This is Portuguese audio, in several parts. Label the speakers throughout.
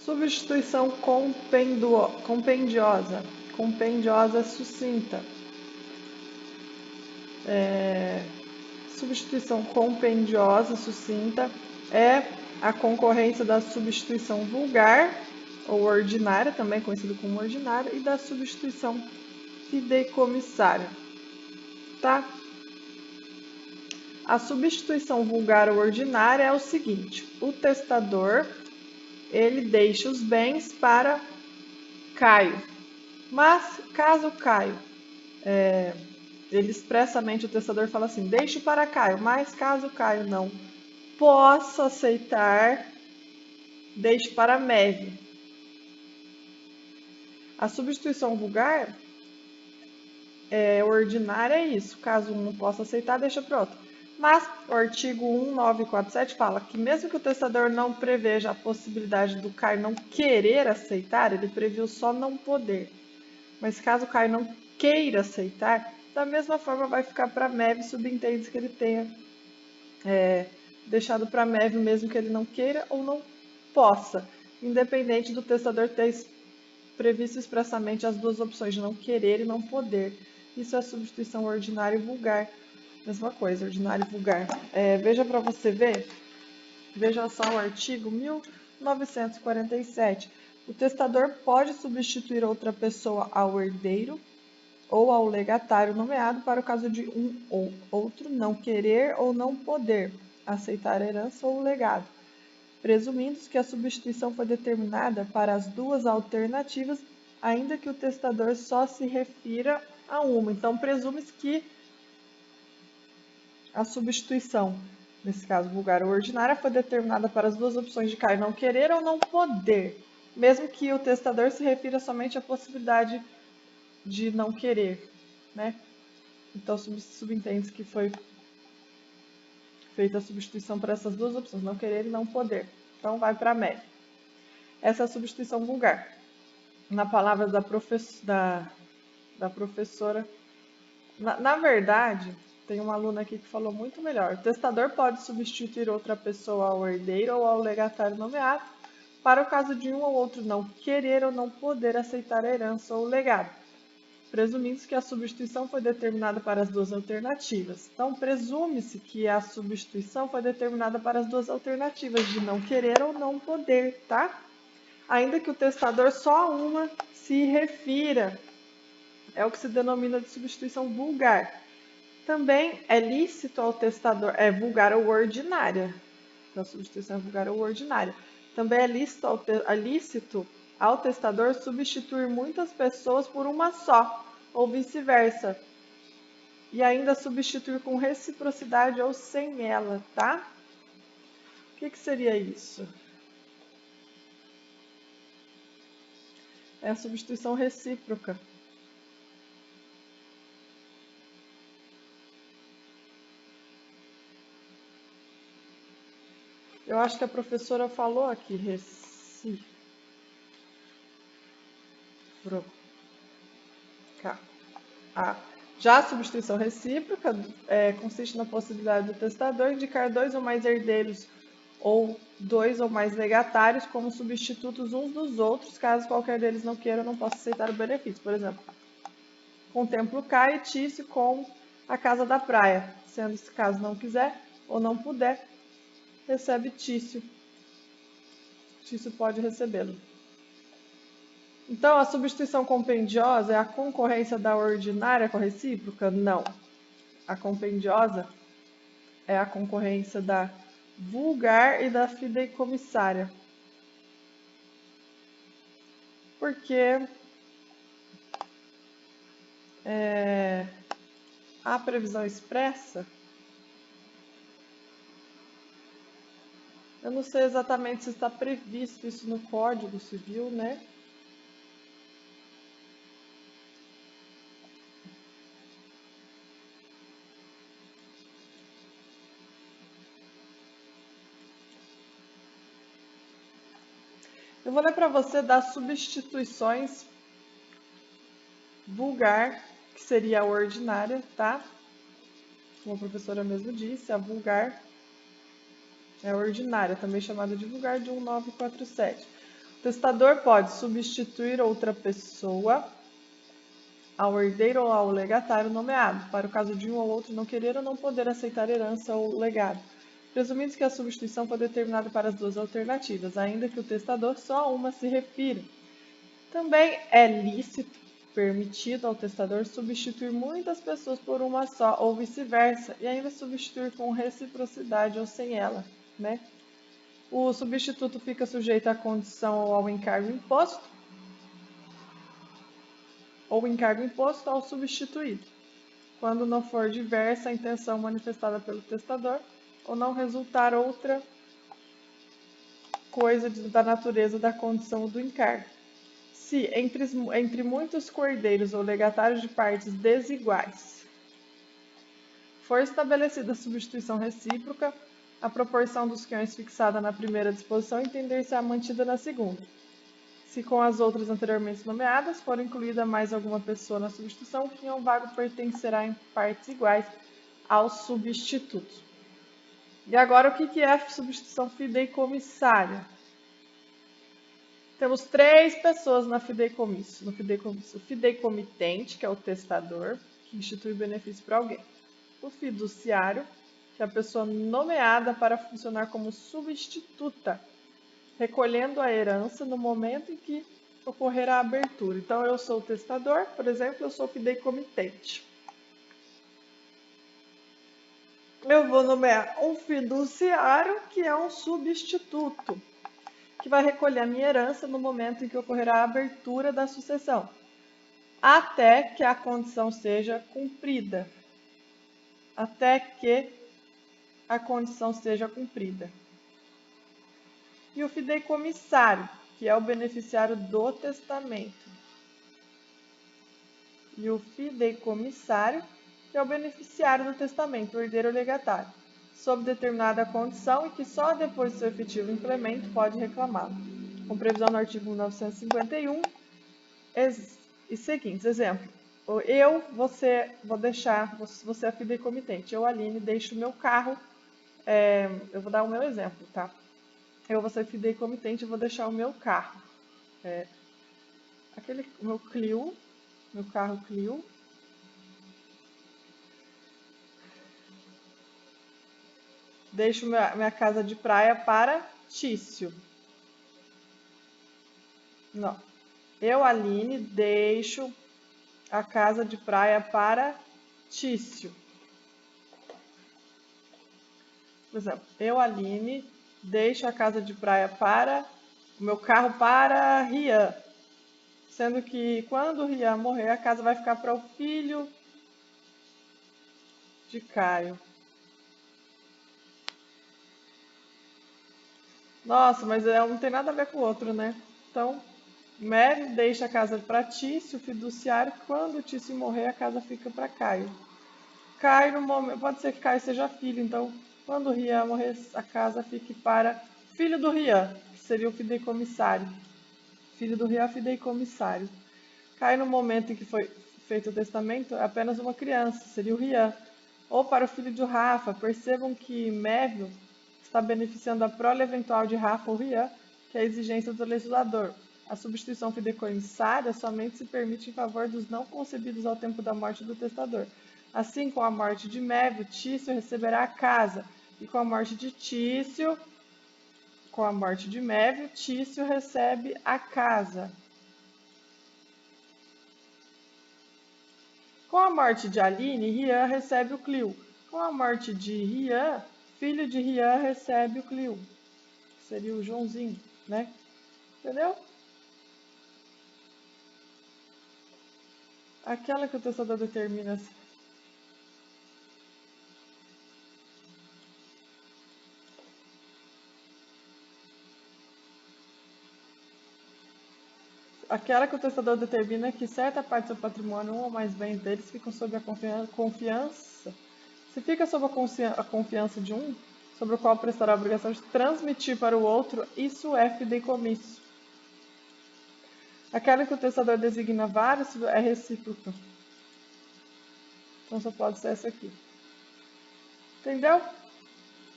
Speaker 1: Substituição compendiosa. Compendiosa sucinta. Substituição compendiosa sucinta é a concorrência da substituição vulgar ou ordinária, também conhecida como ordinária, e da substituição fideicomissária. Tá? A substituição vulgar ou ordinária é o seguinte: o testador ele deixa os bens para Caio, mas caso Caio ele expressamente, o testador fala assim, deixe para Caio, mas caso Caio não possa aceitar, deixe para Meve. A substituição vulgar ordinária é isso, caso um não possa aceitar, deixa para outro. Mas o artigo 1947 fala que mesmo que o testador não preveja a possibilidade do Caio não querer aceitar, ele previu só não poder. Mas caso o Caio não queira aceitar, da mesma forma vai ficar para Meve, subentende que ele tenha deixado para Meve mesmo que ele não queira ou não possa, independente do testador ter previsto expressamente as duas opções de não querer e não poder. Isso é substituição ordinária e vulgar. Mesma coisa, ordinária e vulgar. Veja para você ver, veja só o artigo 1947. O testador pode substituir outra pessoa ao herdeiro ou ao legatário nomeado para o caso de um ou outro não querer ou não poder aceitar a herança ou o legado, presumindo que a substituição foi determinada para as duas alternativas, ainda que o testador só se refira a uma. Então, presume-se que a substituição, nesse caso vulgar ou ordinária, foi determinada para as duas opções de Caio não querer ou não poder, mesmo que o testador se refira somente à possibilidade de não querer, né? Então, subentende-se que foi feita a substituição para essas duas opções, não querer e não poder. Então, vai para a média. Essa é a substituição vulgar. Na palavra da professora. Na verdade, tem uma aluna aqui que falou muito melhor. O testador pode substituir outra pessoa ao herdeiro ou ao legatário nomeado, para o caso de um ou outro não querer ou não poder aceitar a herança ou o legado, presumindo que a substituição foi determinada para as duas alternativas. Então, presume-se que a substituição foi determinada para as duas alternativas de não querer ou não poder, tá? Ainda que o testador só a uma se refira. É o que se denomina de substituição vulgar. Também é lícito ao testador, vulgar ou ordinária. Então, a substituição é vulgar ou ordinária. Também é lícito ao testador substituir muitas pessoas por uma só, ou vice-versa. E ainda substituir com reciprocidade ou sem ela, tá? O que seria isso? É a substituição recíproca. Eu acho que a professora falou aqui, recíproca. Já a substituição recíproca consiste na possibilidade do testador indicar dois ou mais herdeiros ou dois ou mais legatários como substitutos uns dos outros, caso qualquer deles não queira ou não possa aceitar o benefício. Por exemplo, contempla o Caio e Tício com a casa da praia, sendo se caso não quiser ou não puder, recebe Tício. Tício pode recebê-lo. Então, a substituição compendiosa é a concorrência da ordinária com a recíproca? Não. A compendiosa é a concorrência da vulgar e da fideicomissária. Porque a previsão expressa, eu não sei exatamente se está previsto isso no Código Civil, né? Eu vou ler para você das substituições vulgar, que seria a ordinária, tá? Como a professora mesmo disse, a vulgar é a ordinária, também chamada de vulgar de 1947. O testador pode substituir outra pessoa ao herdeiro ou ao legatário nomeado, para o caso de um ou outro não querer ou não poder aceitar herança ou legado, presumindo que a substituição foi determinada para as duas alternativas, ainda que o testador só a uma se refira. Também é lícito, permitido ao testador substituir muitas pessoas por uma só, ou vice-versa, e ainda substituir com reciprocidade ou sem ela, né? O substituto fica sujeito à condição ou ao encargo imposto ao substituído, quando não for diversa a intenção manifestada pelo testador ou não resultar outra coisa da natureza da condição do encargo. Se, entre muitos cordeiros ou legatários de partes desiguais, for estabelecida a substituição recíproca, a proporção dos quinhões fixada na primeira disposição entender-se-á mantida na segunda. Se com as outras anteriormente nomeadas for incluída mais alguma pessoa na substituição, o quinhão vago pertencerá em partes iguais ao substituto. E agora, o que é a substituição fideicomissária? Temos 3 pessoas no fideicomisso. O fideicomitente, que é o testador, que institui benefício para alguém. O fiduciário, que é a pessoa nomeada para funcionar como substituta, recolhendo a herança no momento em que ocorrer a abertura. Então, eu sou o testador, por exemplo, eu sou o fideicomitente. Eu vou nomear um fiduciário, que é um substituto, que vai recolher a minha herança no momento em que ocorrerá a abertura da sucessão, até que a condição seja cumprida. Até que a condição seja cumprida. E o fideicomissário, que é o beneficiário do testamento. E o fideicomissário, que é o beneficiário do testamento, o herdeiro ou legatário, sob determinada condição e que só depois do seu efetivo implemento pode reclamá-lo, com previsão no artigo 1951 e seguintes. Exemplo, você é fideicomitente, eu, Aline, deixo o meu carro, eu vou dar o meu exemplo, tá? Eu vou ser fideicomitente e vou deixar o meu carro, o meu Clio, meu carro Clio. Deixo minha casa de praia para Tício. Não. Eu, Aline, deixo a casa de praia para Tício. Por exemplo, eu, Aline, deixo a casa de praia para o meu carro para Rian. Sendo que quando o Rian morrer, a casa vai ficar para o filho de Caio. Nossa, mas não tem nada a ver com o outro, né? Então, Mary deixa a casa para Tício, fiduciário. Quando o Tício morrer, a casa fica para Caio. Caio, no momento, pode ser que Caio seja filho, então, quando o Rian morrer, a casa fique para filho do Rian, que seria o fideicomissário. Filho do Rian, fideicomissário. Caio, no momento em que foi feito o testamento, é apenas uma criança, seria o Rian. Ou para o filho de Rafa, percebam que Mévio está beneficiando a prole eventual de Rafa ou Rian, que é a exigência do legislador. A substituição fideicomissária somente se permite em favor dos não concebidos ao tempo da morte do testador. Assim, com a morte de Mévio, Tício receberá a casa, e com a morte de Mévio, Tício recebe a casa. Com a morte de Aline, Rian recebe o Clio. Com a morte de Rian, filho de Rian recebe o Clio. Seria o Joãozinho, né? Entendeu? Aquela que o testador determina. Aquela que o testador determina que certa parte do seu patrimônio, um ou mais bens deles, ficam sob a confiança. Se fica sob a confiança de um, sobre o qual prestará a obrigação de transmitir para o outro, isso é fideicomisso. Aquela que o testador designa vários é recíproca. Então só pode ser essa aqui. Entendeu?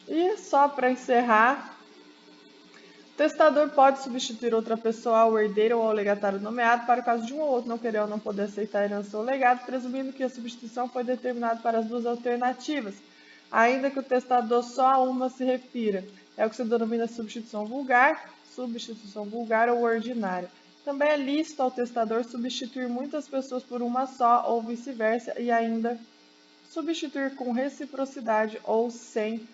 Speaker 1: E só para encerrar, testador pode substituir outra pessoa ao herdeiro ou ao legatário nomeado para o caso de um ou outro não querer ou não poder aceitar a herança ou legado, presumindo que a substituição foi determinada para as duas alternativas, ainda que o testador só a uma se refira. É o que se denomina substituição vulgar ou ordinária. Também é lícito ao testador substituir muitas pessoas por uma só ou vice-versa e ainda substituir com reciprocidade ou sem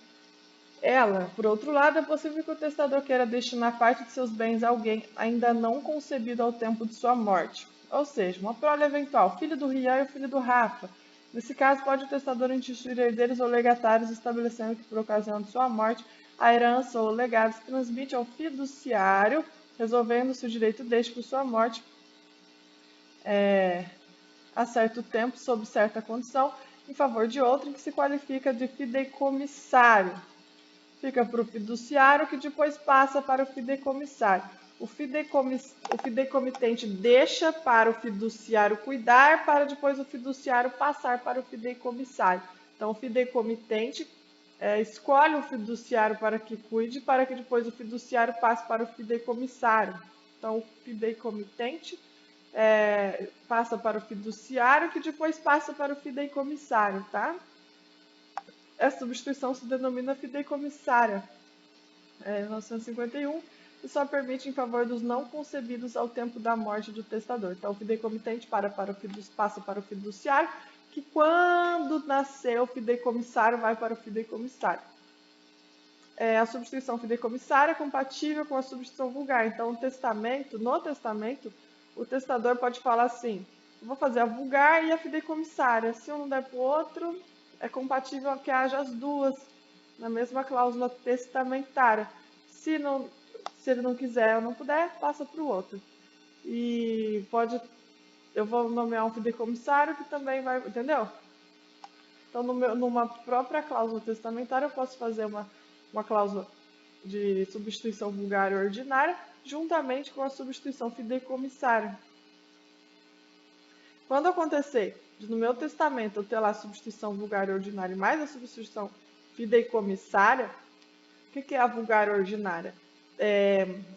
Speaker 1: ela. Por outro lado, é possível que o testador queira destinar parte de seus bens a alguém ainda não concebido ao tempo de sua morte, ou seja, uma prole eventual, filho do Rian e o filho do Rafa. Nesse caso, pode o testador instituir herdeiros ou legatários, estabelecendo que, por ocasião de sua morte, a herança ou legado se transmite ao fiduciário, resolvendo-se o direito deste por sua morte a certo tempo, sob certa condição, em favor de outro, que se qualifica de fideicomissário. Fica para o fiduciário, que depois passa para o fideicomissário. O fideicomitente deixa para o fiduciário cuidar, para depois o fiduciário passar para o fideicomissário. Então, o fideicomitente escolhe o fiduciário para que cuide, para que depois o fiduciário passe para o fideicomissário. Então, o fideicomitente passa para o fiduciário, que depois passa para o fideicomissário, tá? Essa substituição se denomina fideicomissária, 1951, e só permite em favor dos não concebidos ao tempo da morte do testador. Então, o fideicomitente passa para o fiduciário, que quando nascer o fideicomissário vai para o fideicomissário. A substituição fideicomissária é compatível com a substituição vulgar. Então, no testamento, o testador pode falar assim: eu vou fazer a vulgar e a fideicomissária. Se um não der para o outro, é compatível que haja as duas na mesma cláusula testamentária. Se ele não quiser ou não puder, passa para o outro. E eu vou nomear um fideicomissário que também vai, entendeu? Então, numa própria cláusula testamentária, eu posso fazer uma cláusula de substituição vulgar e ordinária, juntamente com a substituição fideicomissária. Quando acontecer no meu testamento eu ter lá a substituição vulgar e ordinária mais a substituição fideicomissária, o que é a vulgar e ordinária?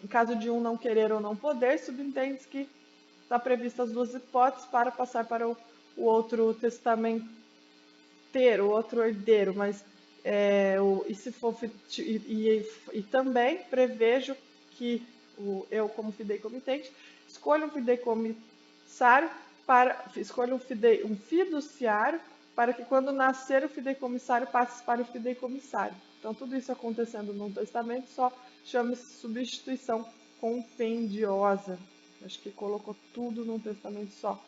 Speaker 1: Em caso de um não querer ou não poder, subentende que está prevista as duas hipóteses para passar para o outro testamenteiro, o outro herdeiro, mas e também prevejo que eu, como fideicomitente, escolho um fideicomissário escolho um fiduciário para que quando nascer o fideicomissário passe para o fideicomissário. Então, tudo isso acontecendo num testamento só chama-se substituição compendiosa. Acho que colocou tudo num testamento só.